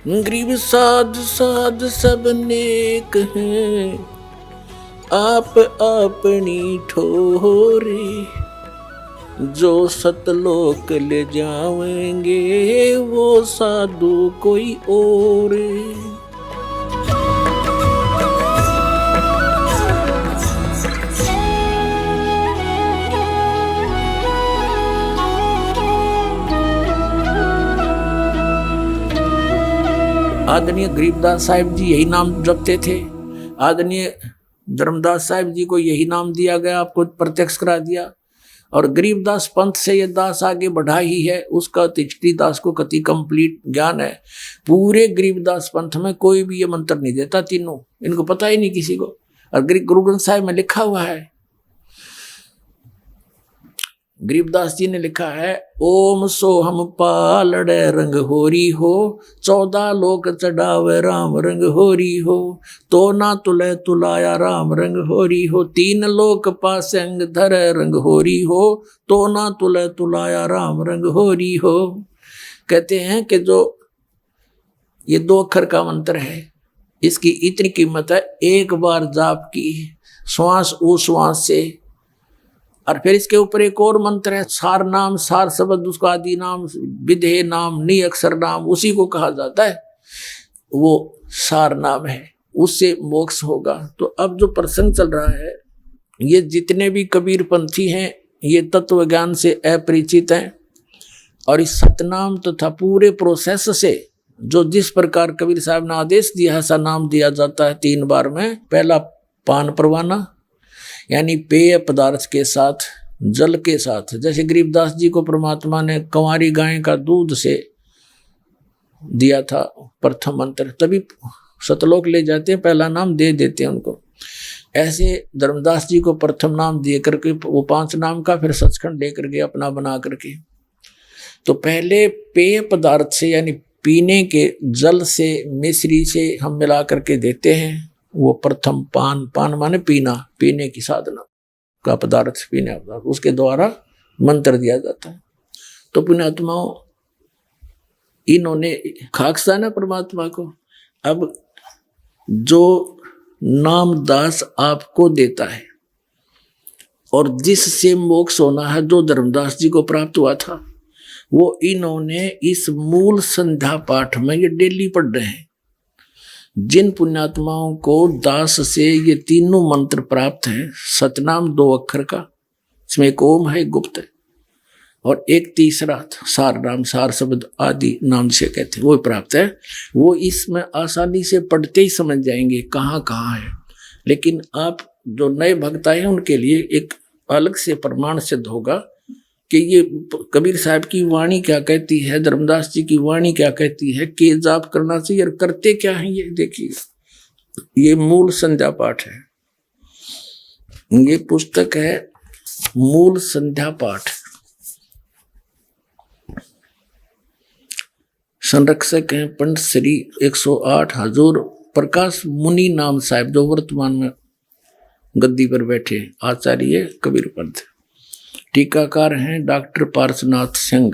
गरीब साध साध सब नेक हैं, आप अपनी ठोरे, जो सतलोक ले जाएंगे वो साधु कोई और। आदरणीय गरीबदास साहिब जी यही नाम जपते थे। आदरणीय धर्मदास साहिब जी को यही नाम दिया गया, आपको प्रत्यक्ष करा दिया। और गरीबदास पंथ से ये दास आगे बढ़ा ही है, उसका तिचटी दास को कति कंप्लीट ज्ञान है। पूरे गरीबदास पंथ में कोई भी ये मंत्र नहीं देता, तीनों इनको पता ही नहीं किसी को। और गुरु ग्रंथ साहिब में लिखा हुआ है, गरीबदास जी ने लिखा है, ओम सोहम पालड़ रंग होरी हो, 14 लोक चढ़ावे राम रंग होरी हो, तो ना तुले तुलाया राम रंग होरी हो, 3 लोक पासंग धर रंग होरी हो, तो ना तुले तुलाया राम रंग होरी हो। कहते हैं कि जो ये 2 अक्षर का मंत्र है, इसकी इतनी कीमत है, एक बार जाप की श्वास उश्वास से। और फिर इसके ऊपर एक और मंत्र है, सार नाम, सार शब्द उसका आदि नाम, विधेय नाम, नी अक्षर नाम, उसी को कहा जाता है, वो सार नाम है, उससे मोक्ष होगा। तो अब जो प्रसंग चल रहा है, ये जितने भी कबीर पंथी हैं ये तत्व ज्ञान से अपरिचित हैं, और इस सतनाम तथा पूरे प्रोसेस से जो जिस प्रकार कबीर साहब ने आदेश दिया ऐसा नाम दिया जाता है 3 बार में। पहला पान परवाना, यानी पेय पदार्थ के साथ, जल के साथ। जैसे गरीबदास जी को परमात्मा ने कंवारी गाय का दूध से दिया था प्रथम मंत्र, तभी सतलोक ले जाते हैं, पहला नाम दे देते हैं उनको। ऐसे धर्मदास जी को प्रथम नाम दिए करके वो 5 नाम का फिर सचखंड लेकर के अपना बना करके। तो पहले पेय पदार्थ से यानी पीने के जल से, मिश्री से हम मिला करके देते हैं, वो प्रथम पान, पान माने पीना, पीने की साधना का पदार्थ, पीने का पदार्थ, उसके द्वारा मंत्र दिया जाता है। तो पुण्यात्माओं, इन्होंने खाकसा ना परमात्मा को। अब जो नाम दास आपको देता है और जिससे मोक्ष होना है, जो धर्मदास जी को प्राप्त हुआ था, वो इन्होंने इस मूल संध्या पाठ में ये डेली पढ़ रहे हैं। जिन पुण्यात्माओं को दास से ये तीनों मंत्र प्राप्त हैं, सतनाम 2 अक्षर का, इसमें एक ओम है, एक गुप्त है, और एक तीसरा सार नाम, सार शब्द आदि नाम से कहते हैं, वो प्राप्त है। वो इसमें आसानी से पढ़ते ही समझ जाएंगे कहाँ कहाँ है। लेकिन आप जो नए भक्त आए हैं उनके लिए एक अलग से प्रमाण सिद्ध होगा कि ये कबीर साहब की वाणी क्या कहती है, धर्मदास जी की वाणी क्या कहती है, के जाप करना चाहिए और करते क्या है। ये देखिए, ये मूल संध्या पाठ है, ये पुस्तक है मूल संध्या पाठ। संरक्षक हैं पंडित श्री 108 हजूर प्रकाश मुनि नाम साहिब, जो वर्तमान में गद्दी पर बैठे आचार्य कबीर पंथ। टीकाकार हैं डॉक्टर पार्शनाथ सिंह।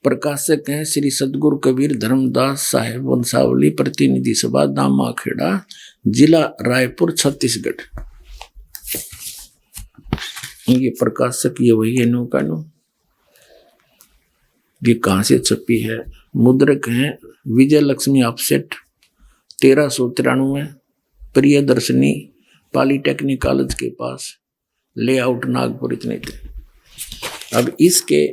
प्रकाशक हैं श्री सदगुरु कबीर धर्मदास साहिब वंशावली प्रतिनिधि सभा, दामाखेड़ा, जिला रायपुर, छत्तीसगढ़। ये प्रकाशक ये वही है, नो का नो। ये कहाँ से छपी है? मुद्रक हैं Vijay Lakshmi offset, 1393, Priyadarshini, polytechnic college के पास, लेआउट नागपुर, इतने थे। अब इसके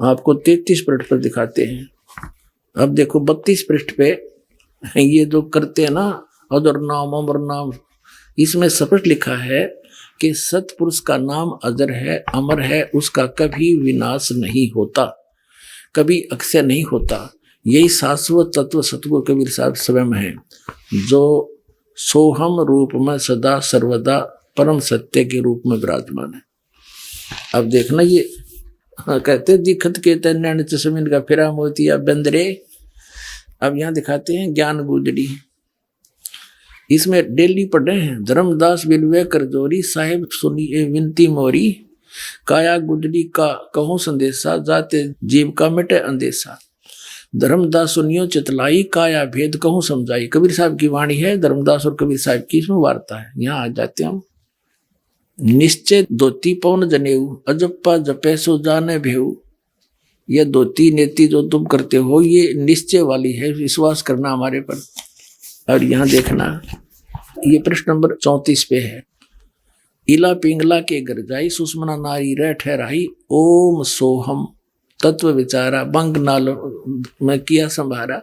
आपको 33 पृष्ठ पर दिखाते हैं। अब देखो 32 पृष्ठ पे ये जो करते हैं ना, अदर नाम अमर नाम, इसमें स्पष्ट लिखा है कि सतपुरुष का नाम अजर है, अमर है, उसका कभी विनाश नहीं होता, कभी अक्षय नहीं होता। यही शाश्वत तत्व सतगुरु कबीर साहब स्वयं है, जो सोहम रूप में सदा सर्वदा परम सत्य के रूप में विराजमान है। अब देखना, ये कहते दिखत के तैन चश्मिन का फिरा मोतिया बंदरे। अब यहाँ दिखाते हैं ज्ञान गुजरी, इसमें डेली पढ़े हैं। धर्मदास बिलवे कर जोरी, साहिब सुनिए विनती मोरी, काया गुदरी का कहूँ संदेशा, जाते जीव का मिटे अंदेशा। धर्मदास सुनियो चितलाई, काया भेद कहूँ समझाई। कबीर साहब की वाणी है, धर्मदास और कबीर साहब की इसमें वार्ता है। यहाँ आ जाते हम। निश्चय धोती पवन जनेऊ, अजप्पा जपे सो जाने भेऊ। यह धोती नेति जो तुम करते हो ये निश्चय वाली है, विश्वास करना हमारे पर। और यहाँ देखना, ये प्रश्न नंबर 34 पे है। इला पिंगला के घर जाई, सुषमना नारी रह ठहराई। ओम सोहम तत्व विचारा, बंग नाल में किया संभारा।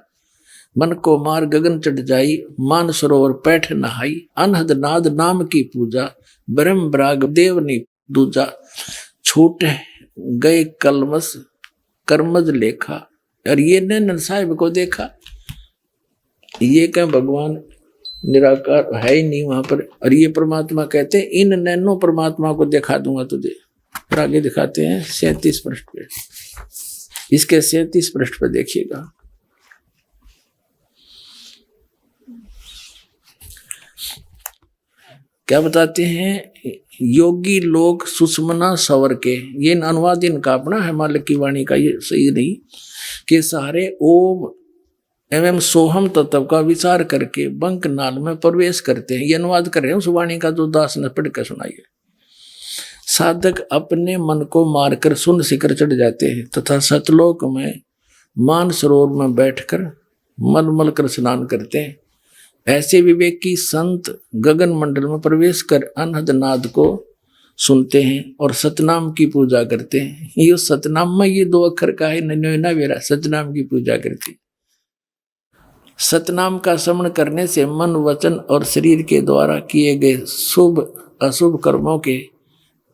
मन को मार गगन चढ़ जाई, मान सरोवर पैठ नहाई। अनहद नाद नाम की पूजा, ब्रह्म ब्राग देव ने दूजा। छूट गए कलमस कर्मज लेखा। और ये नैन साहिब को देखा, ये क्या भगवान निराकार है ही नहीं वहां पर। और ये परमात्मा कहते हैं इन नैनो परमात्मा को दिखा दूंगा तुझे। और आगे दिखाते हैं 37 पृष्ठ पे। इसके 37 पृष्ठ पे देखिएगा। क्या बताते हैं, योगी लोग सुषमना सवर के, ये अनुवाद इनका अपना है, मालिक की वाणी का ये सही नहीं, कि सारे ओम एवं सोहम तत्व का विचार करके बंक नाल में प्रवेश करते हैं। ये अनुवाद कर रहे हैं उस वाणी का जो दास ने पढ़ कर सुनाई है। साधक अपने मन को मारकर सुन शिखर चढ़ जाते हैं तथा सतलोक में मान सरोवर में बैठकर मलमल कर स्नान करते हैं। ऐसे विवेकी संत गगन मंडल में प्रवेश कर अनहद नाद को सुनते हैं और सतनाम की पूजा करते हैं। ये सतनाम में ये 2 अक्षर का है, नैना वेरा, सतनाम की पूजा करते हैं। सतनाम का स्मरण करने से मन वचन और शरीर के द्वारा किए गए शुभ अशुभ कर्मों के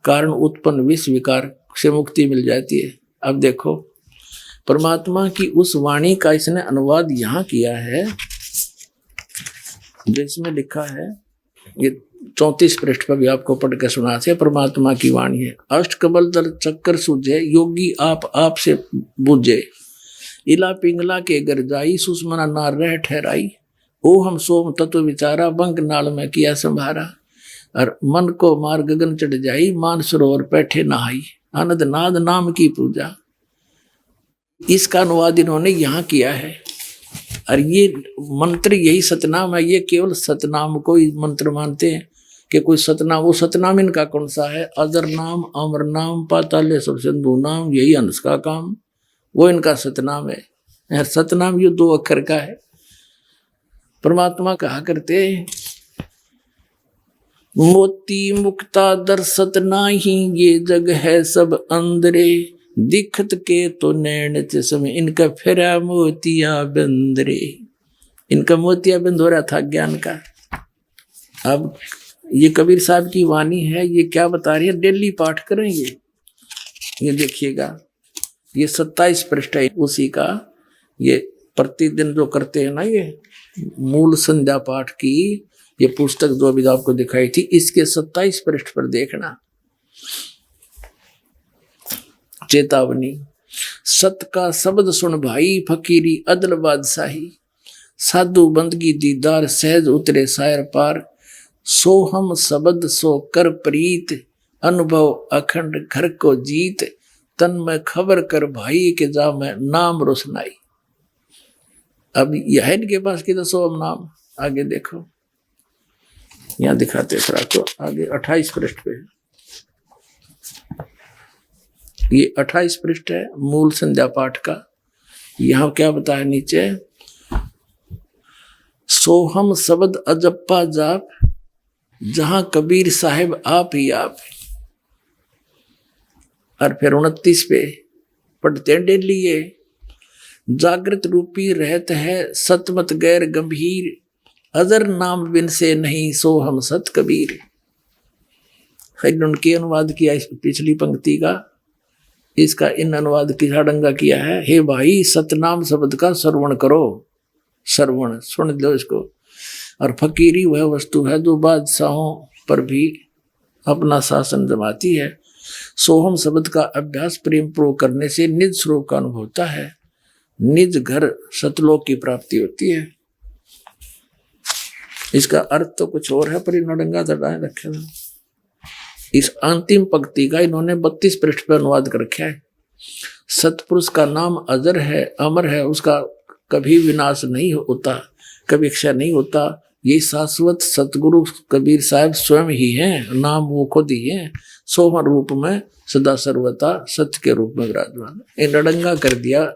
कारण उत्पन्न विष विकार से मुक्ति मिल जाती है। अब देखो, परमात्मा की उस वाणी का इसने अनुवाद यहाँ किया है, जिसमें लिखा है, ये 34 पृष्ठ पर भी आपको पढ़ के सुनाते, परमात्मा की वाणी है। अष्ट कबल दल चक्कर सूझे, योगी आप से बूझे। इला पिंगला के घर जाई, सुषमना नार रह ठहराई। ओ हम सोम तत्व विचारा, बंग नाल में किया संभारा। और मन को मार गगन चढ़ जाई, मान सरोवर बैठे नहाई। आनंद नाद नाम की पूजा। इसका अनुवाद इन्होंने यहाँ किया है। और ये मंत्र यही सतनाम है। ये केवल सतनाम को ही मंत्र मानते हैं कि कोई सतनाम, वो सतनाम इनका कौन सा है? अजर नाम, अमर नाम, पाताले सब सिंधु नाम, यही हंस का काम, वो इनका सतनाम है। सतनाम ये 2 अक्षर का है। परमात्मा कहा करते, मोती मुक्ता दर सतनाही, ये जग है सब अंदरे। दिखत के तो नैन चश्मे, इनका फिरा मोतिया बंदरे। इनका मोतिया बंद हो रहा था ज्ञान का। अब ये कबीर साहब की वाणी है, ये क्या बता रही है, डेली पाठ करेंगे। ये देखिएगा, ये 27 पृष्ठ है उसी का। ये प्रतिदिन जो करते हैं ना, ये मूल संध्या पाठ की ये पुस्तक जो अभी आपको दिखाई थी, इसके 27 पृष्ठ पर देखना। चेतावनी, सत का शब्द सुन भाई, फकीरी अदल बादशाही। साधु बंदगी दीदार, सहज उतरे सायर पार। सो हम शब्द सो कर प्रीत, अनुभव अखंड घर को जीत। तन में खबर कर भाई के जा में नाम रोशनाई। अब यह है इनके पास कि दसो हम नाम। आगे देखो, यहाँ दिखाते हैं को आगे 28 पृष्ठ पे। ये 28 पृष्ठ है मूल संध्या पाठ का। यहाँ क्या बताया नीचे, सोहम शब्द अजप्पा जाप, जहां कबीर साहिब आप ही आप। और फिर 29 पे पढ़ते हैं डेली, ये जागृत रूपी रहत है सतमत गैर गंभीर। अजर नाम बिन से नहीं सो हम सत कबीर। उनके अनुवाद किया इस पिछली पंक्ति का, इसका इन अनुवाद की साडंगा किया है। हे भाई, सतनाम शब्द का श्रवण करो, श्रवण सुन लो इसको। और फकीरी वह वस्तु है जो बादशाहों पर भी अपना शासन जमाती है। सोहम शब्द का अभ्यास प्रेम पूर्वक करने से निज स्वरूप का अनुभव होता है, निज घर सतलोक की प्राप्ति होती है। इसका अर्थ तो कुछ और है, पर इन नडंगा चढ़ाए रखे। इस अंतिम पंक्ति का इन्होंने 32 पृष्ठ पर अनुवाद कर रखा है। सतपुरुष का नाम अजर है, अमर है, उसका कभी विनाश नहीं होता, कभी क्षय नहीं होता। ये शाश्वत सतगुरु कबीर साहब स्वयं ही हैं, नाम वो खुद ही हैं, सोहर रूप में सदा सर्वथा सत्य के रूप में विराजमान। इन रडंगा कर दिया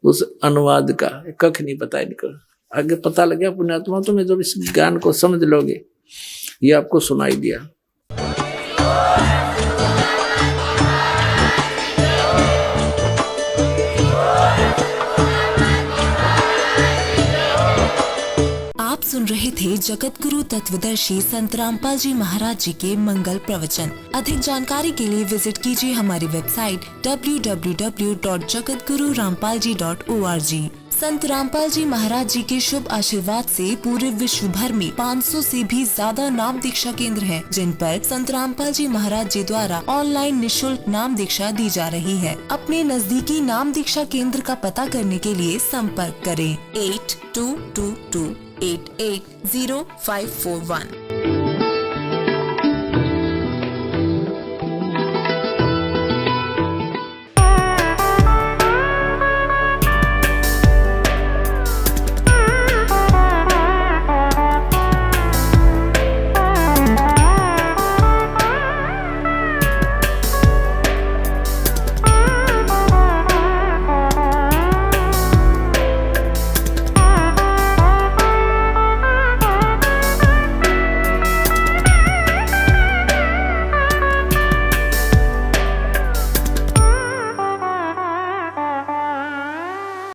उस अनुवाद का, कख नहीं पता इनको। आगे पता लग गया पुण्यात्मा, तुम्हें जब इस ज्ञान को समझ लोगे, ये आपको सुनाई दिया। सुन रहे थे जगत गुरु तत्वदर्शी संत रामपाल जी महाराज जी के मंगल प्रवचन। अधिक जानकारी के लिए विजिट कीजिए हमारी वेबसाइट www.jagatgururampalji.org। संत रामपाल जी महाराज जी के शुभ आशीर्वाद से पूरे विश्व भर में 500 से भी ज्यादा नाम दीक्षा केंद्र हैं, जिन पर संत रामपाल जी महाराज जी द्वारा ऑनलाइन निशुल्क नाम दीक्षा दी जा रही है। अपने नजदीकी नाम दीक्षा केंद्र का पता करने के लिए संपर्क करें 8222 880541।